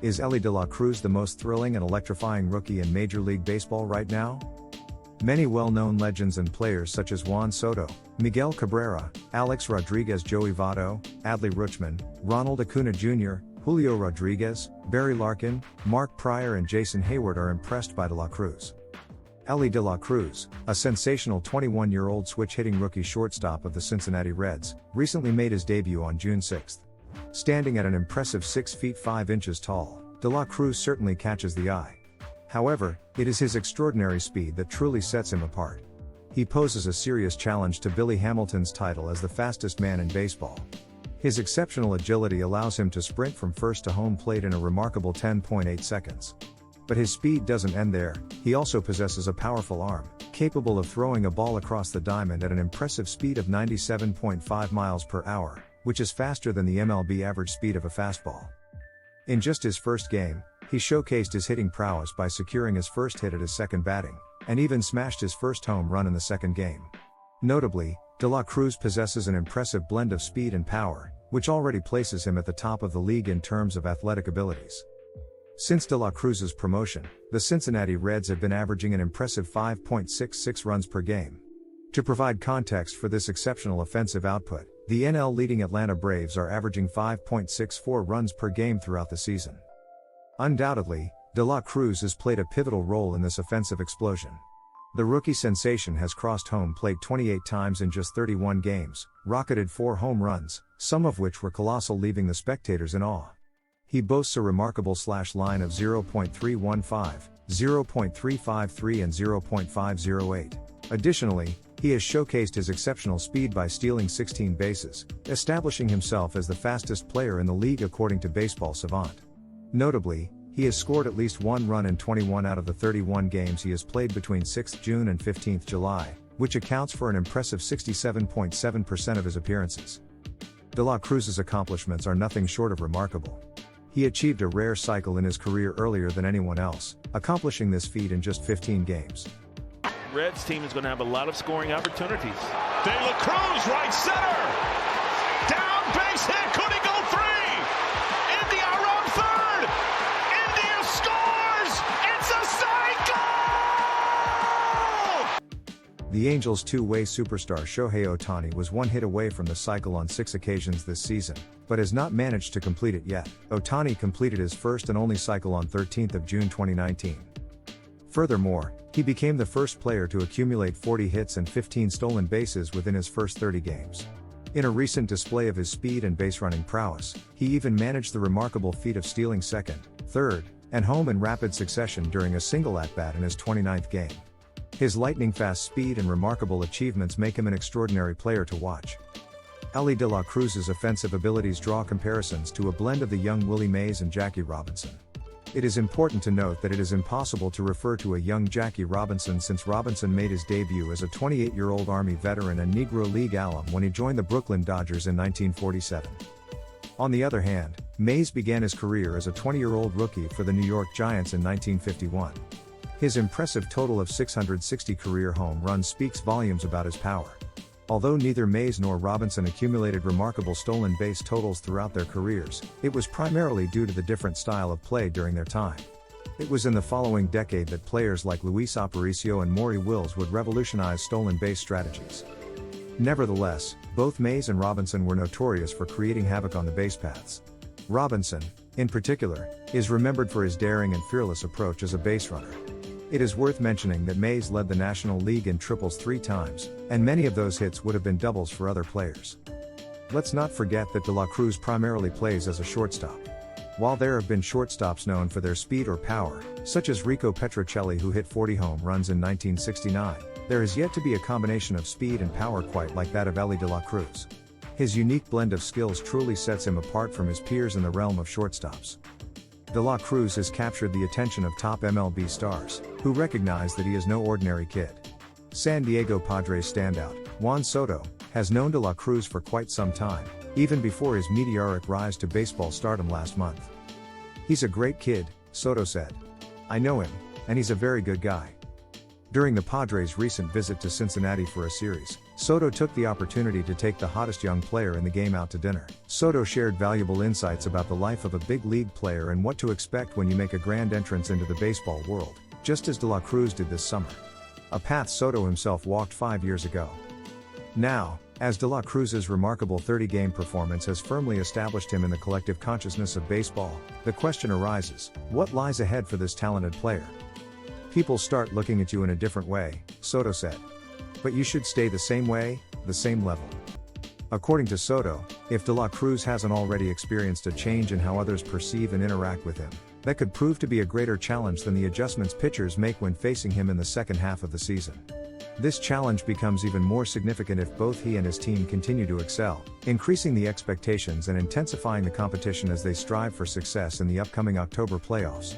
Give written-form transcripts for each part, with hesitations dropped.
Is Elly De La Cruz the most thrilling and electrifying rookie in Major League Baseball right now? Many well-known legends and players such as Juan Soto, Miguel Cabrera, Alex Rodriguez, Joey Votto, Adley Rutschman, Ronald Acuna Jr., Julio Rodriguez, Barry Larkin, Mark Pryor and Jason Hayward are impressed by De La Cruz. Elly De La Cruz, a sensational 21-year-old switch-hitting rookie shortstop of the Cincinnati Reds, recently made his debut on June 6. Standing at an impressive 6 feet 5 inches tall, De La Cruz certainly catches the eye. However, it is his extraordinary speed that truly sets him apart. He poses a serious challenge to Billy Hamilton's title as the fastest man in baseball. His exceptional agility allows him to sprint from first to home plate in a remarkable 10.8 seconds. But his speed doesn't end there. He also possesses a powerful arm, capable of throwing a ball across the diamond at an impressive speed of 97.5 miles per hour, which is faster than the MLB average speed of a fastball. In just his first game, he showcased his hitting prowess by securing his first hit at his second batting, and even smashed his first home run in the second game. Notably, De La Cruz possesses an impressive blend of speed and power, which already places him at the top of the league in terms of athletic abilities. Since De La Cruz's promotion, the Cincinnati Reds have been averaging an impressive 5.66 runs per game. To provide context for this exceptional offensive output, the NL leading Atlanta Braves are averaging 5.64 runs per game throughout the season. Undoubtedly, De La Cruz has played a pivotal role in this offensive explosion. The rookie sensation has crossed home plate 28 times in just 31 games, rocketed 4 home runs, some of which were colossal, leaving the spectators in awe. He boasts a remarkable slash line of 0.315, 0.353 and 0.508. Additionally, he has showcased his exceptional speed by stealing 16 bases, establishing himself as the fastest player in the league according to Baseball Savant. Notably, he has scored at least 1 run in 21 out of the 31 games he has played between 6 June and 15 July, which accounts for an impressive 67.7% of his appearances. De La Cruz's accomplishments are nothing short of remarkable. He achieved a rare cycle in his career earlier than anyone else, accomplishing this feat in just 15 games. Reds team is going to have a lot of scoring opportunities. De La Cruz, right center! Down base hit, could he go free? India around third! India scores! It's a cycle! The Angels' two-way superstar Shohei Ohtani was 1 hit away from the cycle on 6 occasions this season, but has not managed to complete it yet. Ohtani completed his first and only cycle on 13th of June 2019. Furthermore, he became the first player to accumulate 40 hits and 15 stolen bases within his first 30 games. In a recent display of his speed and base-running prowess, he even managed the remarkable feat of stealing second, third, and home in rapid succession during a single at-bat in his 29th game. His lightning-fast speed and remarkable achievements make him an extraordinary player to watch. Elly De La Cruz's offensive abilities draw comparisons to a blend of the young Willie Mays and Jackie Robinson. It is important to note that it is impossible to refer to a young Jackie Robinson since Robinson made his debut as a 28-year-old Army veteran and Negro League alum when he joined the Brooklyn Dodgers in 1947. On the other hand, Mays began his career as a 20-year-old rookie for the New York Giants in 1951. His impressive total of 660 career home runs speaks volumes about his power. Although neither Mays nor Robinson accumulated remarkable stolen base totals throughout their careers, it was primarily due to the different style of play during their time. It was in the following decade that players like Luis Aparicio and Maury Wills would revolutionize stolen base strategies. Nevertheless, both Mays and Robinson were notorious for creating havoc on the base paths. Robinson, in particular, is remembered for his daring and fearless approach as a base runner. It is worth mentioning that Mays led the National League in triples 3 times, and many of those hits would have been doubles for other players. Let's not forget that De La Cruz primarily plays as a shortstop. While there have been shortstops known for their speed or power, such as Rico Petrocelli who hit 40 home runs in 1969, there is yet to be a combination of speed and power quite like that of Elly De La Cruz. His unique blend of skills truly sets him apart from his peers in the realm of shortstops. De La Cruz has captured the attention of top MLB stars, who recognize that he is no ordinary kid. San Diego Padres standout, Juan Soto, has known De La Cruz for quite some time, even before his meteoric rise to baseball stardom last month. "He's a great kid," Soto said. "I know him, and he's a very good guy." During the Padres' recent visit to Cincinnati for a series, Soto took the opportunity to take the hottest young player in the game out to dinner. Soto shared valuable insights about the life of a big league player and what to expect when you make a grand entrance into the baseball world, just as De La Cruz did this summer. A path Soto himself walked 5 years ago. Now, as De La Cruz's remarkable 30-game performance has firmly established him in the collective consciousness of baseball, the question arises, what lies ahead for this talented player? People start looking at you in a different way, Soto said. But you should stay the same way, the same level. According to Soto, if De La Cruz hasn't already experienced a change in how others perceive and interact with him, that could prove to be a greater challenge than the adjustments pitchers make when facing him in the second half of the season. This challenge becomes even more significant if both he and his team continue to excel, increasing the expectations and intensifying the competition as they strive for success in the upcoming October playoffs.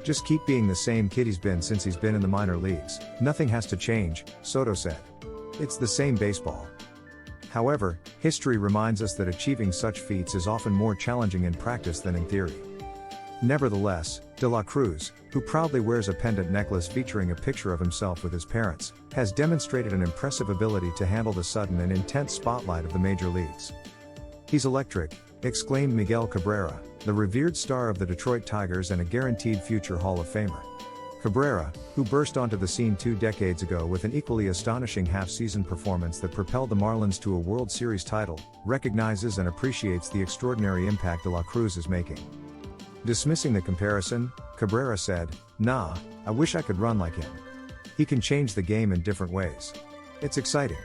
Just keep being the same kid he's been since he's been in the minor leagues. Nothing has to change, Soto said. It's the same baseball. However, history reminds us that achieving such feats is often more challenging in practice than in theory. Nevertheless, De La Cruz, who proudly wears a pendant necklace featuring a picture of himself with his parents, has demonstrated an impressive ability to handle the sudden and intense spotlight of the major leagues. He's electric, exclaimed Miguel Cabrera, the revered star of the Detroit Tigers and a guaranteed future Hall of Famer. Cabrera, who burst onto the scene 2 decades ago with an equally astonishing half-season performance that propelled the Marlins to a World Series title, recognizes and appreciates the extraordinary impact De La Cruz is making. Dismissing the comparison, Cabrera said, "Nah, I wish I could run like him. He can change the game in different ways. It's exciting."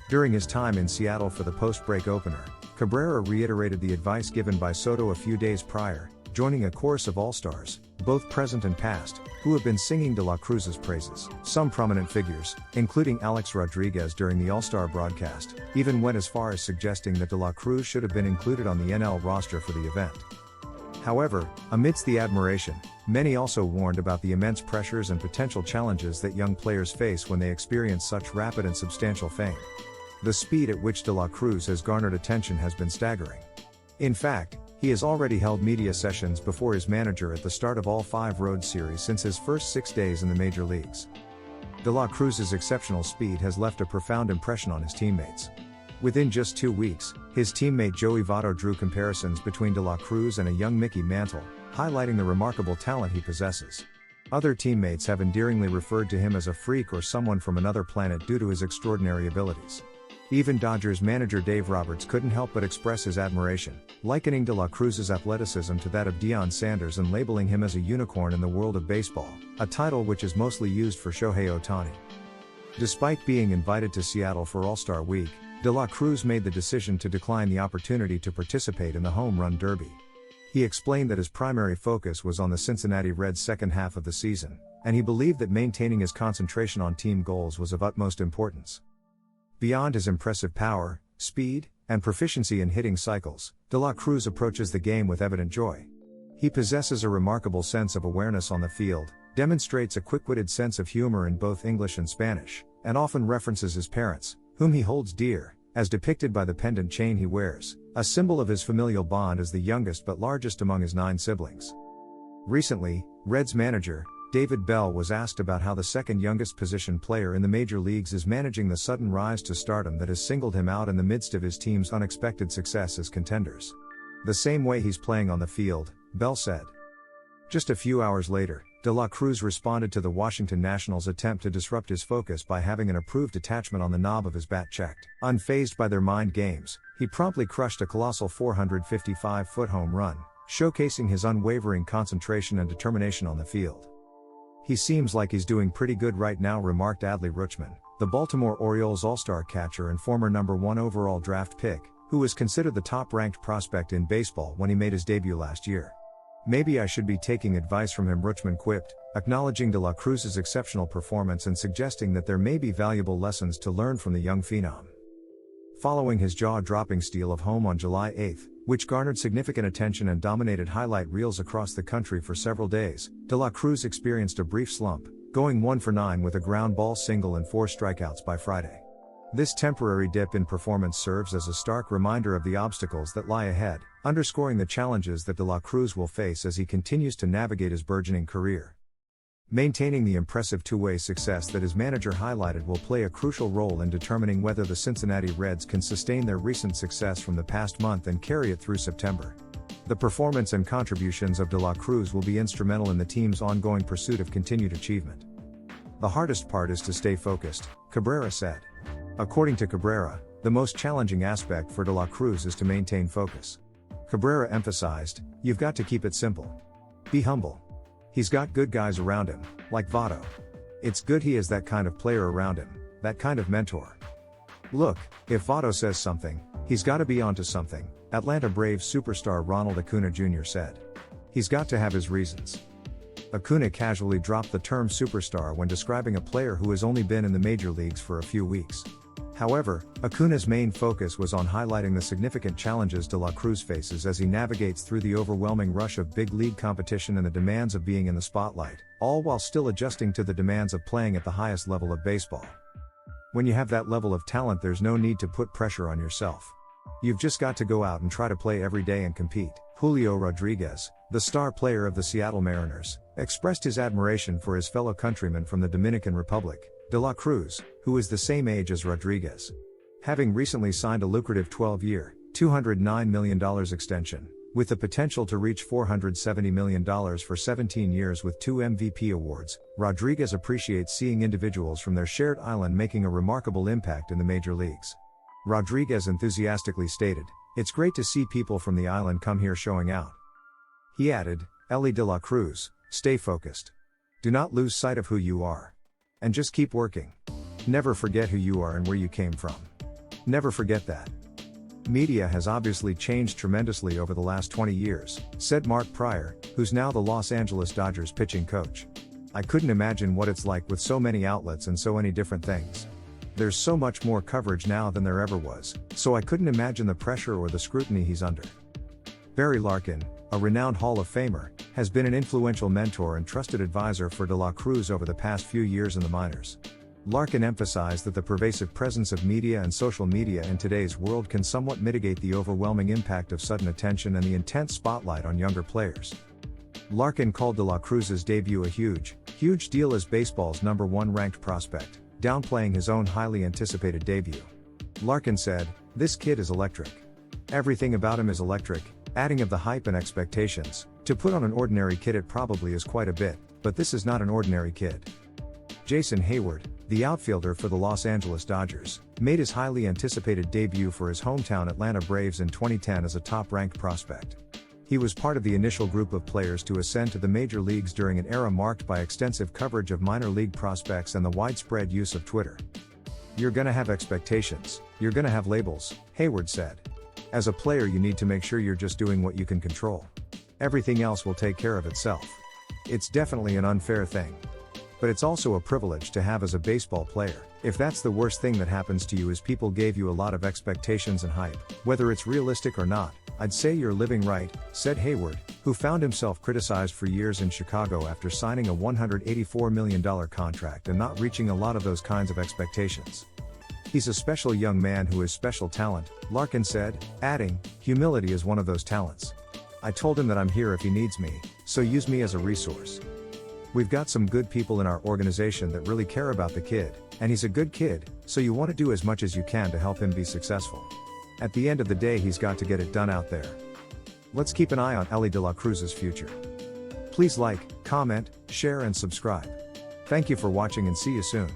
During his time in Seattle for the post-break opener, Cabrera reiterated the advice given by Soto a few days prior, joining a chorus of all-stars, both present and past, who have been singing De La Cruz's praises. Some prominent figures, including Alex Rodriguez during the All-Star broadcast, even went as far as suggesting that De La Cruz should have been included on the NL roster for the event. However, amidst the admiration, many also warned about the immense pressures and potential challenges that young players face when they experience such rapid and substantial fame. The speed at which De La Cruz has garnered attention has been staggering. In fact, he has already held media sessions before his manager at the start of all 5 road series since his first 6 days in the major leagues. De La Cruz's exceptional speed has left a profound impression on his teammates. Within just 2 weeks, his teammate Joey Votto drew comparisons between De La Cruz and a young Mickey Mantle, highlighting the remarkable talent he possesses. Other teammates have endearingly referred to him as a freak or someone from another planet due to his extraordinary abilities. Even Dodgers manager Dave Roberts couldn't help but express his admiration, likening De La Cruz's athleticism to that of Deion Sanders and labeling him as a unicorn in the world of baseball, a title which is mostly used for Shohei Ohtani. Despite being invited to Seattle for All-Star Week, De La Cruz made the decision to decline the opportunity to participate in the Home Run Derby. He explained that his primary focus was on the Cincinnati Reds' second half of the season, and he believed that maintaining his concentration on team goals was of utmost importance. Beyond his impressive power, speed, and proficiency in hitting cycles, De La Cruz approaches the game with evident joy. He possesses a remarkable sense of awareness on the field, demonstrates a quick-witted sense of humor in both English and Spanish, and often references his parents, whom he holds dear, as depicted by the pendant chain he wears, a symbol of his familial bond as the youngest but largest among his 9 siblings. Recently, Reds manager, David Bell was asked about how the second youngest position player in the major leagues is managing the sudden rise to stardom that has singled him out in the midst of his team's unexpected success as contenders. "The same way he's playing on the field," Bell said. Just a few hours later, De La Cruz responded to the Washington Nationals' attempt to disrupt his focus by having an approved attachment on the knob of his bat checked. Unfazed by their mind games, he promptly crushed a colossal 455-foot home run, showcasing his unwavering concentration and determination on the field. "He seems like he's doing pretty good right now," remarked Adley Rutschman, the Baltimore Orioles All-Star catcher and former number 1 overall draft pick, who was considered the top-ranked prospect in baseball when he made his debut last year. "Maybe I should be taking advice from him," Rutschman quipped, acknowledging De La Cruz's exceptional performance and suggesting that there may be valuable lessons to learn from the young phenom. Following his jaw-dropping steal of home on July 8, which garnered significant attention and dominated highlight reels across the country for several days, De La Cruz experienced a brief slump, going 1 for 9 with a ground ball single and 4 strikeouts by Friday. This temporary dip in performance serves as a stark reminder of the obstacles that lie ahead, underscoring the challenges that De La Cruz will face as he continues to navigate his burgeoning career. Maintaining the impressive two-way success that his manager highlighted will play a crucial role in determining whether the Cincinnati Reds can sustain their recent success from the past month and carry it through September. The performance and contributions of De La Cruz will be instrumental in the team's ongoing pursuit of continued achievement. The hardest part is to stay focused, Cabrera said. According to Cabrera, the most challenging aspect for De La Cruz is to maintain focus. Cabrera emphasized, "You've got to keep it simple. Be humble. He's got good guys around him, like Votto. It's good he has that kind of player around him, that kind of mentor. Look, if Votto says something, he's got to be onto something," Atlanta Braves superstar Ronald Acuna Jr. said. "He's got to have his reasons." Acuna casually dropped the term superstar when describing a player who has only been in the major leagues for a few weeks. However, Acuna's main focus was on highlighting the significant challenges De La Cruz faces as he navigates through the overwhelming rush of big league competition and the demands of being in the spotlight, all while still adjusting to the demands of playing at the highest level of baseball. When you have that level of talent, there's no need to put pressure on yourself. You've just got to go out and try to play every day and compete. Julio Rodriguez, the star player of the Seattle Mariners, expressed his admiration for his fellow countryman from the Dominican Republic, De La Cruz, who is the same age as Rodriguez. Having recently signed a lucrative 12-year, $209 million extension, with the potential to reach $470 million for 17 years with 2 MVP awards, Rodriguez appreciates seeing individuals from their shared island making a remarkable impact in the major leagues. Rodriguez enthusiastically stated, "It's great to see people from the island come here showing out." He added, "Ellie De La Cruz, stay focused. Do not lose sight of who you are. And just keep working. Never forget who you are and where you came from. Never forget that." Media has obviously changed tremendously over the last 20 years, said Mark Pryor, who's now the Los Angeles Dodgers pitching coach. "I couldn't imagine what it's like with so many outlets and so many different things. There's so much more coverage now than there ever was, so I couldn't imagine the pressure or the scrutiny he's under." Barry Larkin, a renowned Hall of Famer, has been an influential mentor and trusted advisor for De La Cruz over the past few years in the minors. Larkin emphasized that the pervasive presence of media and social media in today's world can somewhat mitigate the overwhelming impact of sudden attention and the intense spotlight on younger players. Larkin called De La Cruz's debut a huge deal as baseball's #1 ranked prospect, downplaying his own highly anticipated debut. Larkin said, "This kid is electric. Everything about him is electric," adding of the hype and expectations. "To put on an ordinary kid it probably is quite a bit, but this is not an ordinary kid." Jason Hayward, the outfielder for the Los Angeles Dodgers, made his highly anticipated debut for his hometown Atlanta Braves in 2010 as a top-ranked prospect. He was part of the initial group of players to ascend to the major leagues during an era marked by extensive coverage of minor league prospects and the widespread use of Twitter. "You're gonna have expectations, you're gonna have labels," Hayward said. "As a player you need to make sure you're just doing what you can control. Everything else will take care of itself. It's definitely an unfair thing. But it's also a privilege to have as a baseball player. If that's the worst thing that happens to you is people gave you a lot of expectations and hype, whether it's realistic or not, I'd say you're living right," said Hayward, who found himself criticized for years in Chicago after signing a $184 million contract and not reaching a lot of those kinds of expectations. "He's a special young man who has special talent," Larkin said, adding, "Humility is one of those talents. I told him that I'm here if he needs me, so use me as a resource. We've got some good people in our organization that really care about the kid, and he's a good kid, so you want to do as much as you can to help him be successful. At the end of the day he's got to get it done out there. Let's keep an eye on Ellie De La Cruz's future." Please like, comment, share and subscribe. Thank you for watching and see you soon.